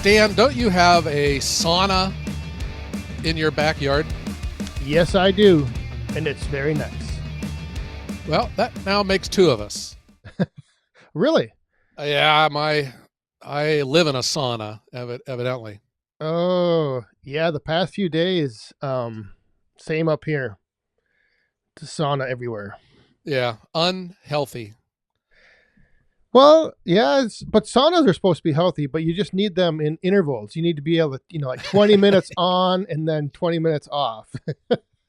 Dan, don't you have a sauna in your backyard? Yes, I do. And it's very nice. Well, that now makes two of us. Really? Yeah, I live in a sauna, evidently. Oh, yeah. The past few days, same up here. The sauna everywhere. Yeah, unhealthy. Well, yeah, but saunas are supposed to be healthy, but you just need them in intervals. You need to be able to, like 20 minutes on and then 20 minutes off.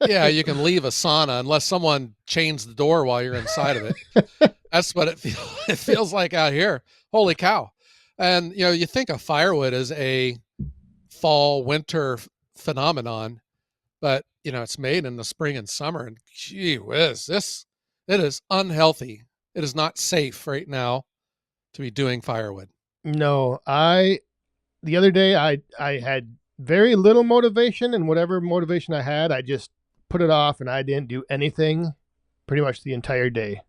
Yeah, you can leave a sauna unless someone chains the door while you're inside of it. That's what it feels like out here. Holy cow. And you think of firewood as a fall winter phenomenon, but it's made in the spring and summer, and gee whiz, it is unhealthy. It is not safe right now to be doing firewood. No, the other day I had very little motivation, and whatever motivation I had, I just put it off and I didn't do anything pretty much the entire day.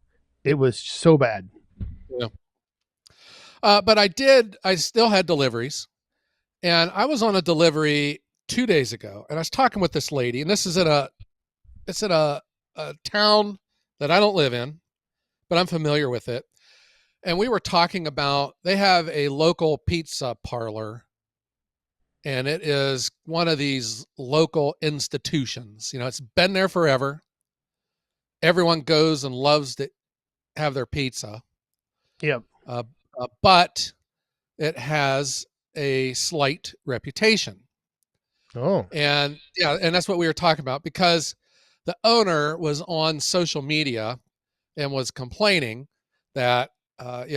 It was so bad. Yeah. But I still had deliveries, and I was on a delivery 2 days ago, and I was talking with this lady, and it's in a town that I don't live in, but I'm familiar with it. And we were talking about, they have a local pizza parlor, and it is one of these local institutions. It's been there forever. Everyone goes and loves to have their pizza. Yep. But it has a slight reputation. Oh. And yeah, and that's what we were talking about, because the owner was on social media and was complaining that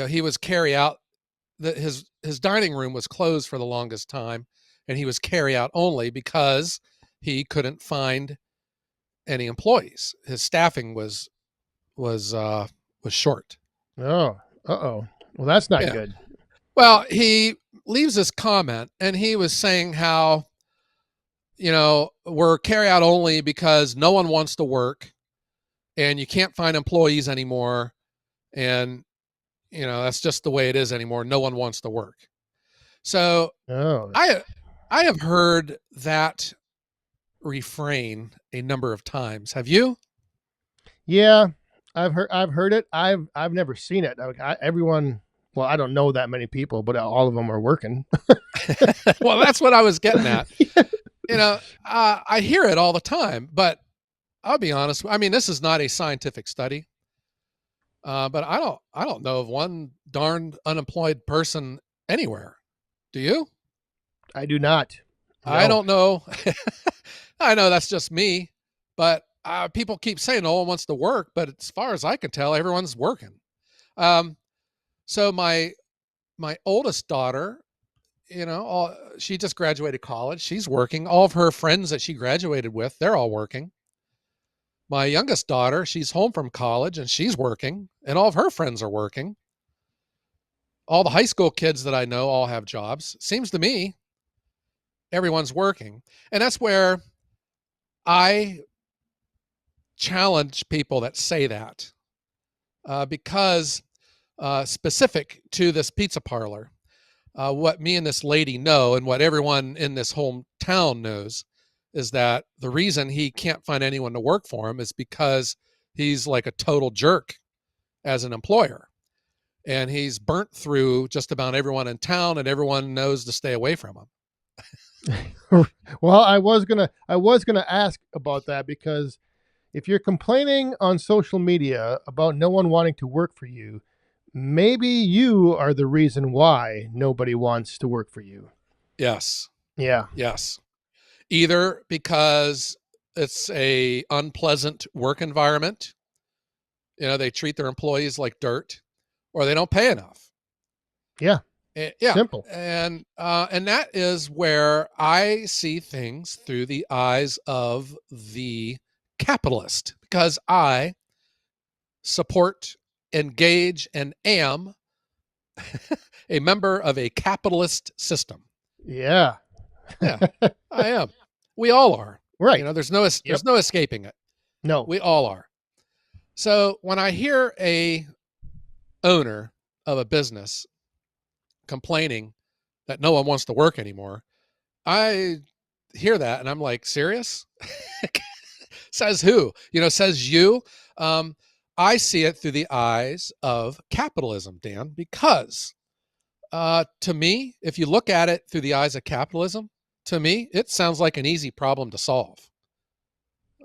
he was carry out, that his dining room was closed for the longest time, and he was carry out only because he couldn't find any employees. His staffing was short. Oh. Uh-oh. Well, that's not Yeah. good. Well, he leaves this comment, and he was saying how we're carry out only because no one wants to work, and you can't find employees anymore, and that's just the way it is anymore. No one wants to work. So Oh. I have heard that refrain a number of times. Have you? Yeah, I've heard it. I've never seen it. Everyone, well, I don't know that many people, but all of them are working. Well, that's what I was getting at. I hear it all the time, but I'll be honest. I mean, this is not a scientific study, but I don't know of one darned unemployed person anywhere. Do you? I do not. I No. don't know. I know that's just me, but people keep saying no one wants to work, but as far as I can tell, everyone's working. Um, so my oldest daughter, she just graduated college. She's working. All of her friends that she graduated with, they're all working. My youngest daughter, she's home from college and she's working, and all of her friends are working. All the high school kids that I know all have jobs. Seems to me everyone's working. And that's where I challenge people that say that, because specific to this pizza parlor, what me and this lady know, and what everyone in this hometown knows, is that the reason he can't find anyone to work for him is because he's like a total jerk as an employer. And he's burnt through just about everyone in town, and everyone knows to stay away from him. Well, I was gonna ask about that, because if you're complaining on social media about no one wanting to work for you, maybe you are the reason why nobody wants to work for you. Yes. Yeah. Yes. Either because it's a unpleasant work environment, they treat their employees like dirt, or they don't pay enough. Yeah. Yeah, Simple. and that is where I see things through the eyes of the capitalist, because I support, engage, and am a member of a capitalist system. Yeah. Yeah, I am. We all are. Right. There's Yep. no escaping it. No. We all are. So when I hear a owner of a business complaining that no one wants to work anymore. I hear that and I'm like, serious? Says who? Says you. Um, I see it through the eyes of capitalism, Dan, because to me, if you look at it through the eyes of capitalism, to me, it sounds like an easy problem to solve.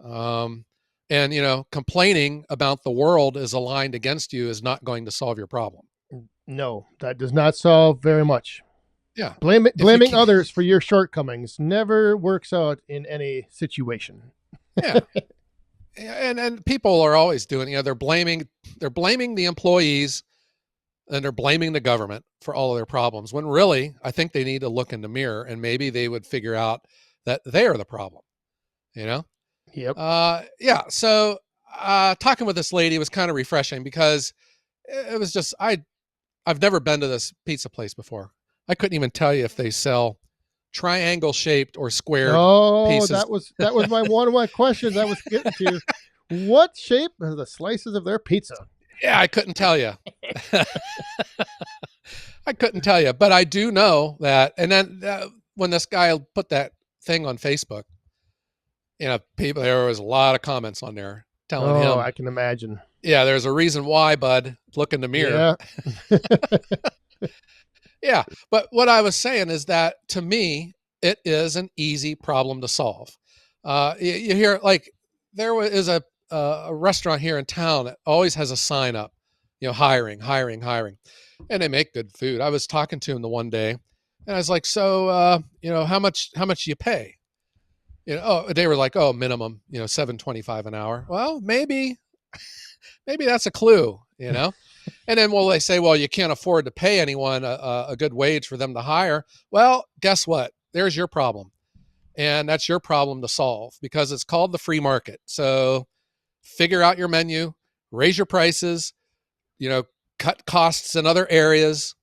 Um, and complaining about the world is aligned against you is not going to solve your problem. No, that does not solve very much. Yeah. If you Blaming can, others for your shortcomings never works out in any situation. yeah. And people are always doing, they're blaming the employees and they're blaming the government for all of their problems. When really, I think they need to look in the mirror and maybe they would figure out that they are the problem. You know? Yep. Yeah. So talking with this lady was kind of refreshing because it was just I've never been to this pizza place before. I couldn't even tell you if they sell triangle shaped or squared Oh, pieces. that was one of my questions I was getting to. What shape are the slices of their pizza? Yeah, I couldn't tell you. I couldn't tell you, but I do know that. And then when this guy put that thing on Facebook, people, there was a lot of comments on there telling Oh, him, I can imagine. yeah, there's a reason why, bud. Look in the mirror. Yeah. Yeah. But what I was saying is that to me, it is an easy problem to solve. You hear like is a restaurant here in town that always has a sign up, hiring, hiring, hiring, and they make good food. I was talking to him the one day, and I was like, so, how much do you pay? They were like, oh, minimum, $7.25 an hour. Well, maybe that's a clue, And then they say, well, you can't afford to pay anyone a good wage for them to hire. Well, guess what? There's your problem. And that's your problem to solve because it's called the free market. So figure out your menu, raise your prices, cut costs in other areas,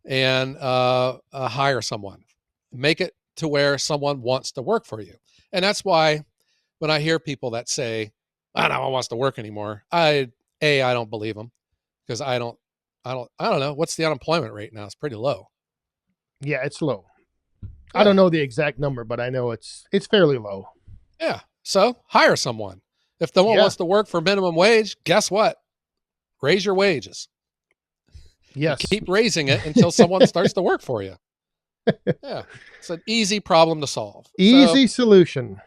and hire someone. Make it to where someone wants to work for you. And that's why when I hear people that say, no one wants to work anymore, I don't believe them because I don't know. What's the unemployment rate now? It's pretty low. Yeah, it's low. Yeah. I don't know the exact number, but I know it's fairly low. Yeah. So hire someone. If no one wants to work for minimum wage, guess what? Raise your wages. Yes. And keep raising it until someone starts to work for you. Yeah. It's an easy problem to solve. Easy solution.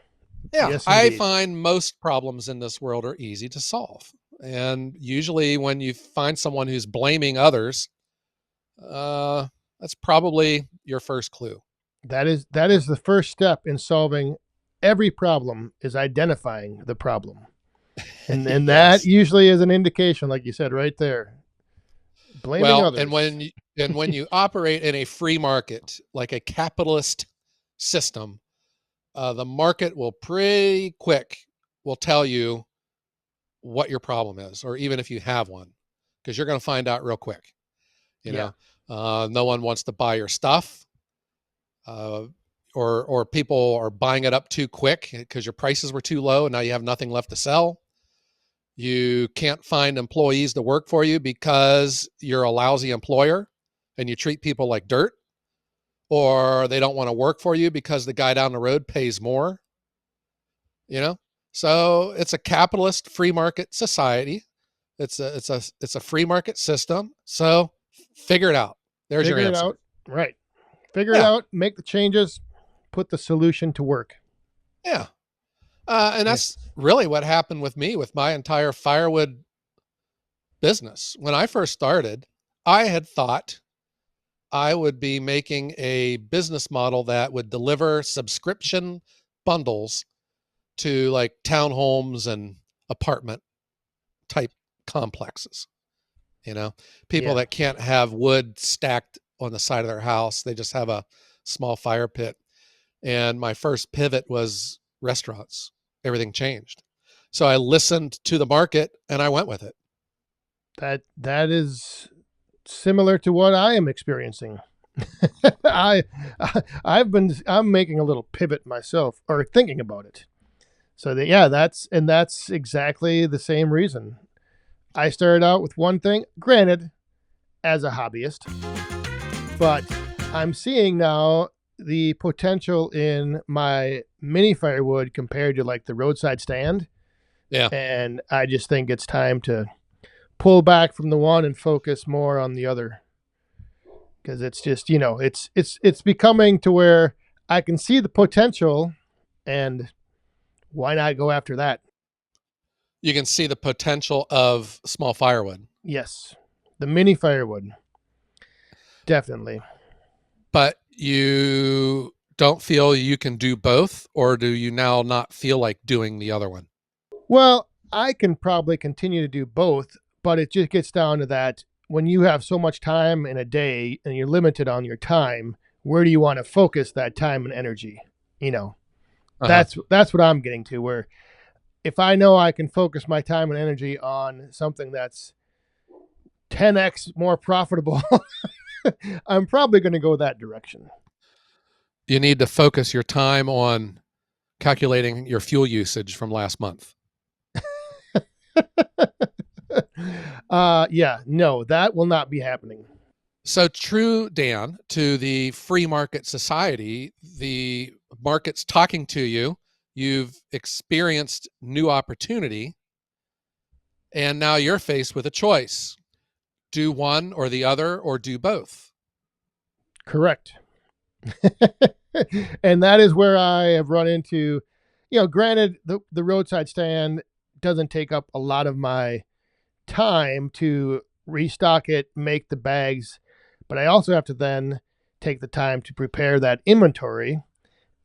Yeah. Yes, I find most problems in this world are easy to solve. And usually when you find someone who's blaming others, that's probably your first clue. That is the first step in solving every problem, is identifying the problem. And Yes. that usually is an indication, like you said right there. Blaming others. And when you operate in a free market, like a capitalist system, the market will pretty quick will tell you what your problem is, or even if you have one, because you're going to find out real quick. No one wants to buy your stuff, or people are buying it up too quick because your prices were too low and now you have nothing left to sell. You can't find employees to work for you because you're a lousy employer and you treat people like dirt, or they don't want to work for you because the guy down the road pays more. So it's a capitalist free market society. It's a free market system. So figure it out. There's your answer. Figure it out. Right. Figure it out, make the changes, put the solution to work. Yeah. And that's really what happened with me with my entire firewood business. When I first started, I had thought I would be making a business model that would deliver subscription bundles to like townhomes and apartment type complexes. People that can't have wood stacked on the side of their house. They just have a small fire pit. And my first pivot was restaurants. Everything changed. So I listened to the market and I went with it. That is similar to what I am experiencing. I'm making a little pivot myself, or thinking about it. So that's exactly the same reason. I started out with one thing, granted, as a hobbyist, but I'm seeing now the potential in my mini firewood compared to like the roadside stand. Yeah. And I just think it's time to pull back from the one and focus more on the other. Because it's just, it's becoming to where I can see the potential, and why not go after that? You can see the potential of small firewood, Yes. The mini firewood. Definitely. but you don't feel you can do both, or do you now not feel like doing the other one? Well, I can probably continue to do both, but it just gets down to that when you have so much time in a day and you're limited on your time, where do you want to focus that time and energy? You know, Uh-huh. that's what I'm getting to, where if I know I can focus my time and energy on something that's 10x more profitable, I'm probably going to go that direction. You need to focus your time on calculating your fuel usage from last month. Yeah, no, that will not be happening. So true, Dan, to the free market society, the market's talking to you. You've experienced new opportunity, and now you're faced with a choice: do one or the other, or do both. Correct. And that is where I have run into, granted, the roadside stand doesn't take up a lot of my time to restock it, make the bags, but I also have to then take the time to prepare that inventory.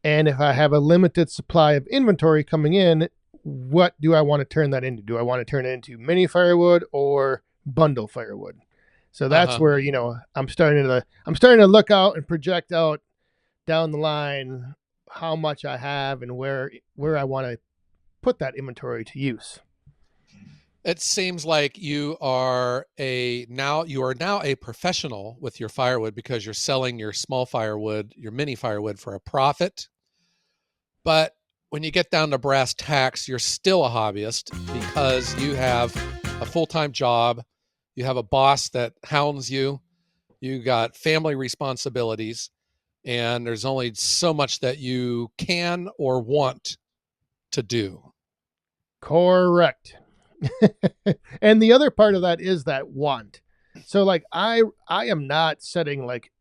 And if I have a limited supply of inventory coming in, what do I want to turn that into? Do I want to turn it into mini firewood or bundle firewood? So that's Uh-huh. where, I'm starting to look out and project out down the line how much I have and where I want to put that inventory to use. It seems like you are now a professional with your firewood, because you're selling your small firewood, your mini firewood, for a profit. But when you get down to brass tacks, you're still a hobbyist because you have a full-time job, you have a boss that hounds you, you got family responsibilities, and there's only so much that you can or want to do. Correct. And the other part of that is that want. So like I am not setting like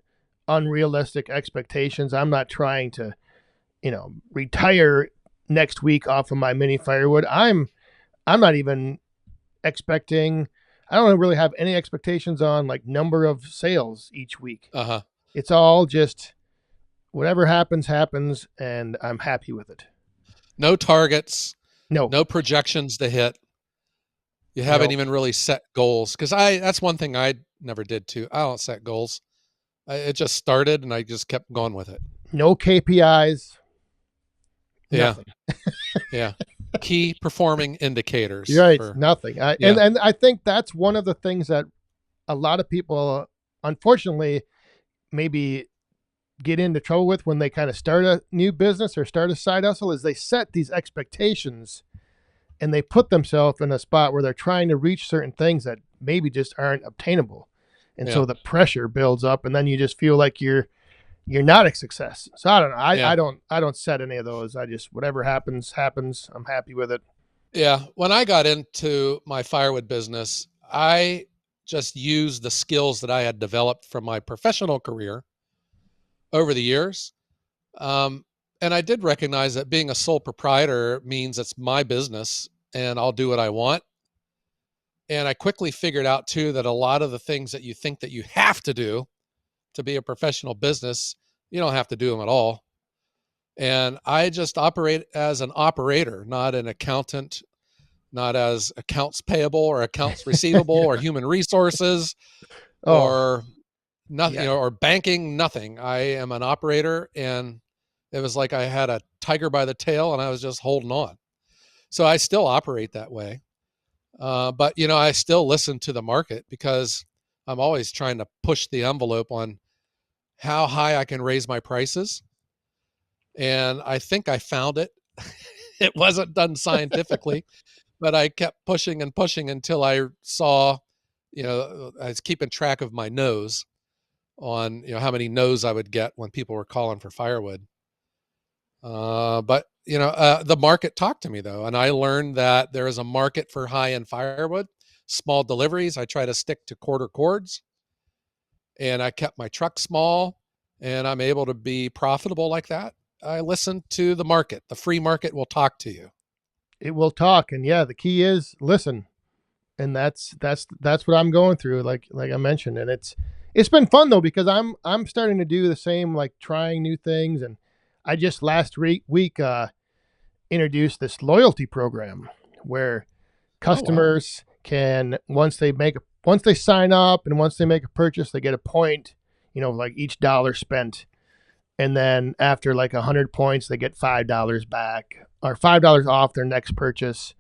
unrealistic expectations. I'm not trying to, retire next week off of my mini firewood. I'm not even expecting, I don't really have any expectations on like number of sales each week. Uh-huh. It's all just whatever happens happens, and I'm happy with it. No targets, No. no projections to hit. You haven't No. even really set goals, because I that's one thing I never did too. I don't set goals. It just started and I just kept going with it. No KPIs, Yeah. nothing. Yeah. Key performing indicators You're right, for, nothing. I and yeah. and I think that's one of the things that a lot of people unfortunately maybe get into trouble with when they kind of start a new business or start a side hustle is they set these expectations and they put themselves in a spot where they're trying to reach certain things that maybe just aren't obtainable. And Yeah. so the pressure builds up and then you just feel like you're not a success. So I don't know. Yeah. I don't set any of those. I just whatever happens, happens. I'm happy with it. Yeah. When I got into my firewood business, I just used the skills that I had developed from my professional career over the years. Um, and I did recognize that being a sole proprietor means it's my business and I'll do what I want. And I quickly figured out too that a lot of the things that you think that you have to do to be a professional business, you don't have to do them at all. And I just operate as an operator, not an accountant, not as accounts payable or accounts receivable or Yeah. human resources Oh, or nothing, yeah. or banking, nothing. I am an operator, and it was like I had a tiger by the tail and I was just holding on. So I still operate that way. But I still listen to the market, because I'm always trying to push the envelope on how high I can raise my prices. And I think I found it. It wasn't done scientifically, but I kept pushing and pushing until I saw, I was keeping track of my nose. on how many no's I would get when people were calling for firewood. But the market talked to me though, and I learned that there is a market for high-end firewood, small deliveries. I try to stick to quarter cords, and I kept my truck small, and I'm able to be profitable like that. I listen to the market. The free market will talk to you. It will talk, and yeah, the key is listen, and that's what I'm going through, like I mentioned, and it's been fun though because I'm starting to do the same, like trying new things, and I just last week introduced this loyalty program where Oh wow. customers can once they sign up and once they make a purchase, they get a point, like each dollar spent, and then after like 100 points, they get $5 back or $5 off their next purchase.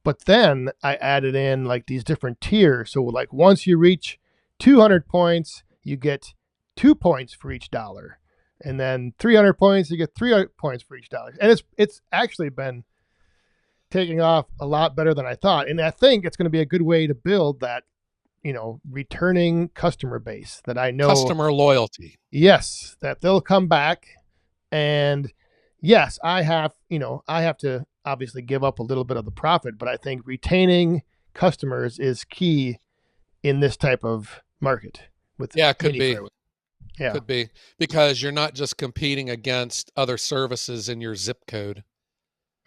But then I added in like these different tiers. So like once you reach 200 points, you get 2 points for each dollar. And then 300 points, you get 300 points for each dollar. And it's actually been taking off a lot better than I thought. And I think it's going to be a good way to build that, returning customer base that I know, Customer loyalty. yes, that they'll come back. And yes, I have to obviously give up a little bit of the profit, but I think retaining customers is key in this type of market with Yeah, it could mini be. firewood. Yeah. Could be because you're not just competing against other services in your zip code.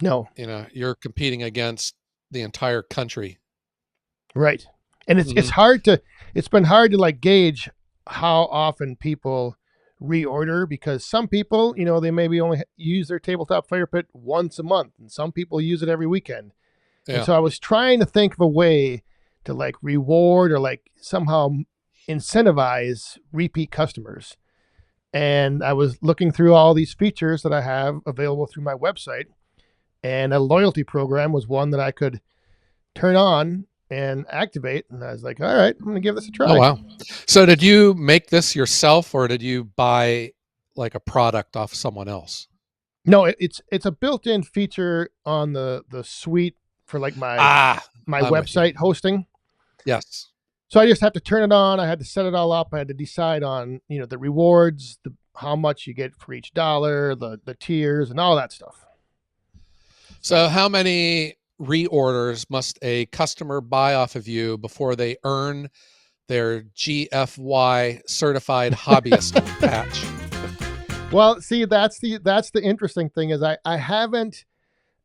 No. You're competing against the entire country. Right. And Hmm. it's been hard to like gauge how often people reorder because some people, they maybe only use their tabletop fire pit once a month and some people use it every weekend. And Yeah. so I was trying to think of a way to like reward or like somehow incentivize repeat customers. And I was looking through all these features that I have available through my website, and a loyalty program was one that I could turn on and activate. And I was like, all right, I'm going to give this a Oh try. wow. So did you make this yourself, or did you buy like a product off someone else? No, it's a built-in feature on the suite for like Ah, my I'm with you. website hosting. Yes. So I just have to turn it on. I had to set it all up. I had to decide on, the rewards, how much you get for each dollar, the tiers and all that stuff. So So how many reorders must a customer buy off of you before they earn their GFY certified hobbyist patch? well, see, that's the interesting thing is I haven't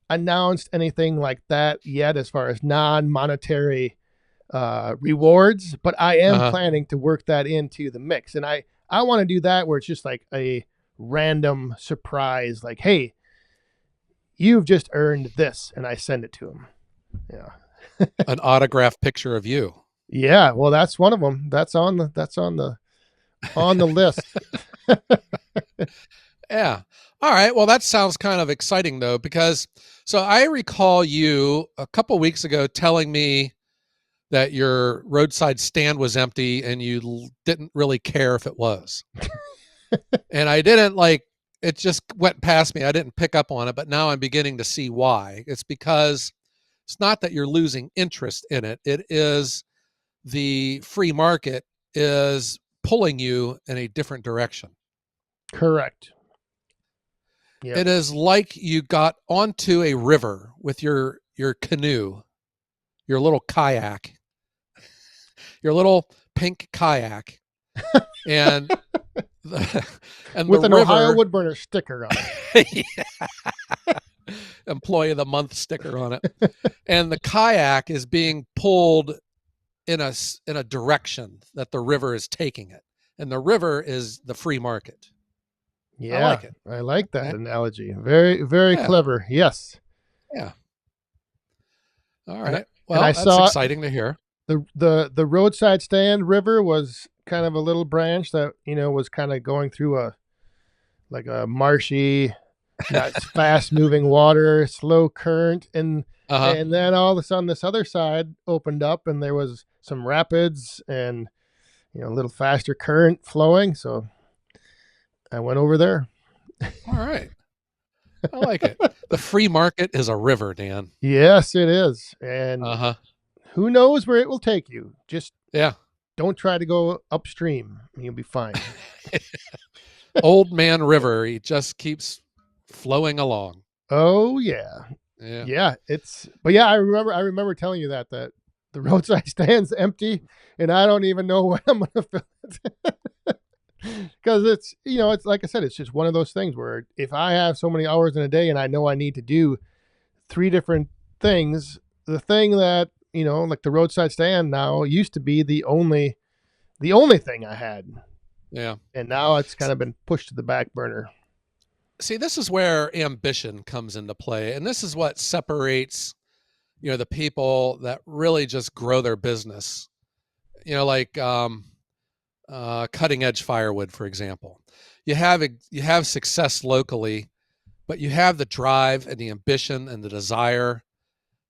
announced anything like that yet as far as non-monetary rewards, but I am Uh-huh. planning to work that into the mix. And I want to do that where it's just like a random surprise, like, hey, you've just earned this, and I send it to them. Yeah. An autographed picture of you. Yeah, well, that's one of them. That's on the list. Yeah. All right. Well, that sounds kind of exciting though, because so I recall you a couple weeks ago telling me that your roadside stand was empty and you didn't really care if it was. And I didn't like it, just went past me. I didn't pick up on it, but now I'm beginning to see why. It's because it's not that you're losing interest in it. It is the free market is pulling you in a different direction. Correct. Yep. It is like you got onto a river with your canoe, your little kayak, your little pink kayak, and the, and the With an Ohio river Woodburner sticker on employee of the month sticker on it, and the kayak is being pulled in a direction that the river is taking it, and the river is the free market. I Yeah, like it. I like that Okay. analogy. Very, very Yeah. clever. Yes. Yeah. All And right. and I Well, that's saw exciting to hear. the roadside stand river was kind of a little branch that, was kind of going through a like a marshy, not fast moving water, slow current, and Uh huh. and then all of a sudden this other side opened up and there was some rapids and, a little faster current flowing. So I went over there. All right. I like it. The free market is a river, Dan. Yes, it is. And Uh huh. who knows where it will take you? Just Yeah. don't try to go upstream. You'll be fine. Old Man River, he just keeps flowing along. Oh yeah, Yeah. yeah. But yeah, I remember telling you that the roadside stand's empty, and I don't even know when I'm gonna fill it. Because it's like I said, it's just one of those things where if I have so many hours in a day and I know I need to do three different things, the thing that like the roadside stand now used to be the only thing I had, Yeah. and now it's kind of been pushed to the back burner. See, this is where ambition comes into play. And this is what separates, the people that really just grow their business, like cutting edge firewood, for example. You have success locally, but you have the drive and the ambition and the desire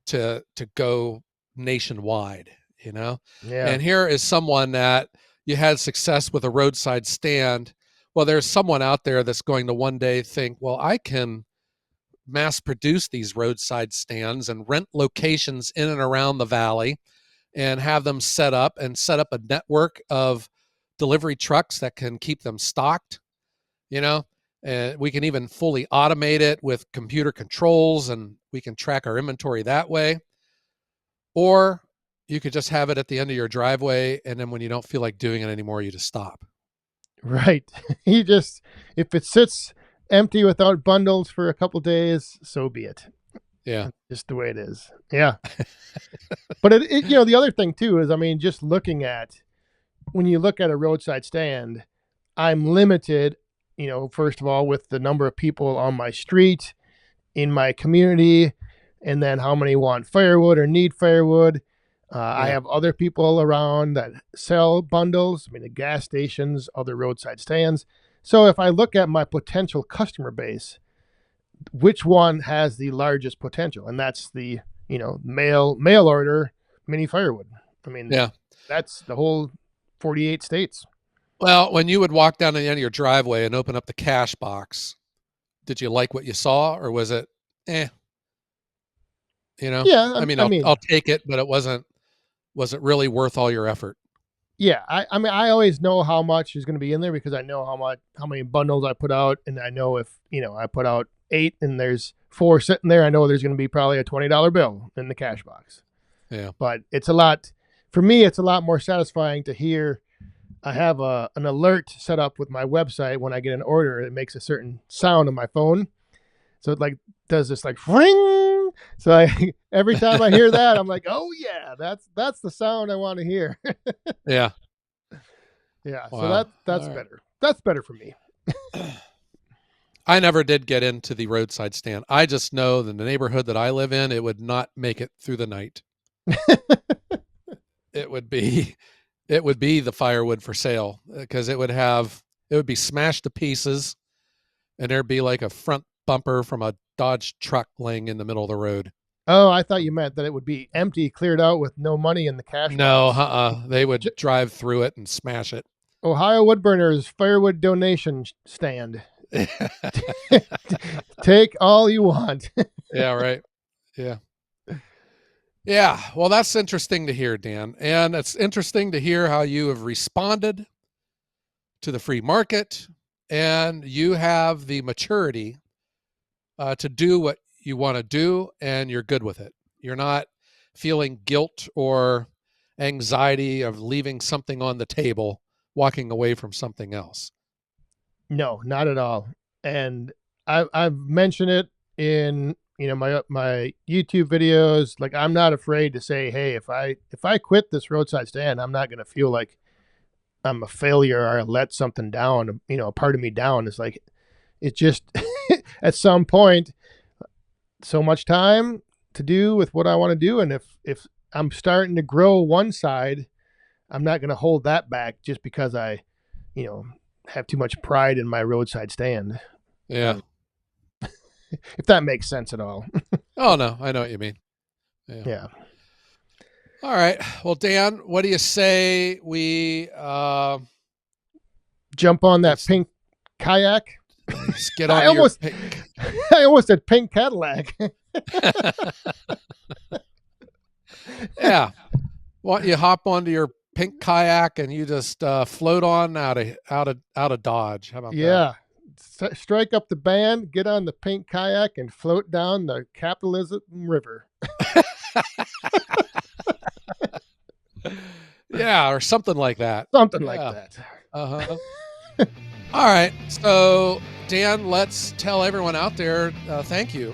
to go nationwide, you know? Yeah. And here is someone that you had success with a roadside stand. Well, there's someone out there that's going to one day think, well, I can mass produce these roadside stands and rent locations in and around the valley and have them set up a network of delivery trucks that can keep them stocked, you know, and we can even fully automate it with computer controls and we can track our inventory that way. Or you could just have it at the end of your driveway, and then when you don't feel like doing it anymore, you just stop. Right. You just if it sits empty without bundles for a couple days, so be it. Yeah. Just the way it is. Yeah. But the other thing too is, I mean, just looking at when you look at a roadside stand, I'm limited, first of all, with the number of people on my street, in my community, and then how many want firewood or need firewood. I Yeah. have other people around that sell bundles. I mean, the gas stations, other roadside stands. So if I look at my potential customer base, which one has the largest potential? And that's the mail order mini firewood. I mean, Yeah. that's the whole 48 states. Well, when you would walk down the end of your driveway and open up the cash box, did you like what you saw, or was it, eh? Yeah, I mean, I I'll mean, take it, but it wasn't really worth all your effort. yeah, I mean, I always know how much is going to be in there because I know how many bundles I put out, and I know if I put out 8 and there's 4 sitting there, I know there's going to be probably a $20 bill in the cash box. Yeah. But it's a lot for me. It's a lot more satisfying to hear. I have an alert set up with my website when I get an order. It makes a certain sound on my phone, so it like does this like ring. So every time I hear that, I'm like, oh yeah, that's the sound I want to hear. Yeah. Yeah, so Wow. that's All right. better. That's better for me. I never did get into the roadside stand. I just know that the neighborhood that I live in, it would not make it through the night. It would be it would be the firewood for sale because it would be smashed to pieces and there'd be like a front bumper from a Dodge truck laying in the middle of the road. Oh, I thought you meant that it would be empty, cleared out with no money in the cash No, box. they would drive through it and smash it. Ohio Woodburners firewood donation stand. Take all you want. Yeah, right. Yeah. Yeah. Well, that's interesting to hear, Dan. And it's interesting to hear how you have responded to the free market and you have the maturity to do what you want to do and you're good with it. You're not feeling guilt or anxiety of leaving something on the table, walking away from something else. No, not at all. And I've mentioned it in my YouTube videos. Like, I'm not afraid to say, hey, if I quit this roadside stand, I'm not going to feel like I'm a failure or I let something down. A part of me down. It's like it just at some point, so much time to do with what I want to do, and if I'm starting to grow one side, I'm not going to hold that back just because I, you know, have too much pride in my roadside stand. Yeah. If that makes sense at all. Oh, no, I know what you mean. Yeah. Yeah. All right. Well, Dan, what do you say we Jump on that let's, pink kayak. let's get I onto your almost, pick. I almost said pink Cadillac. Yeah. Why don't you hop onto your pink kayak and you just float on out of Dodge. How about that? Yeah. Strike up the band, get on the pink kayak, and float down the capitalism river. Yeah, or something like that. Something like Yeah. that. Uh-huh. All right. So, Dan, let's tell everyone out there thank you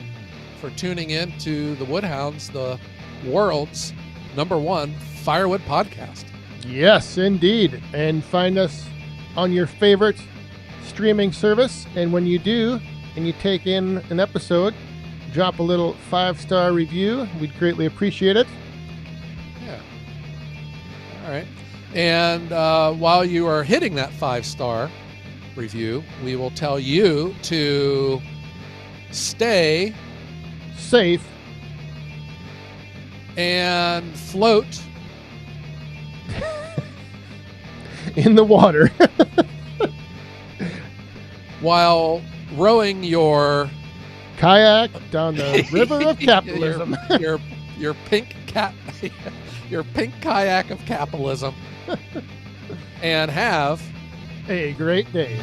for tuning in to the Wood Hounds, the world's #1 firewood podcast. Yes, indeed. And find us on your favorite streaming service. And when you do, and you take in an episode, drop a little 5-star review. We'd greatly appreciate it. Yeah. All right. And while you are hitting that 5-star review, we will tell you to stay safe and float in the water while rowing your kayak down the river of capitalism. your pink your pink kayak of capitalism, and have a great day.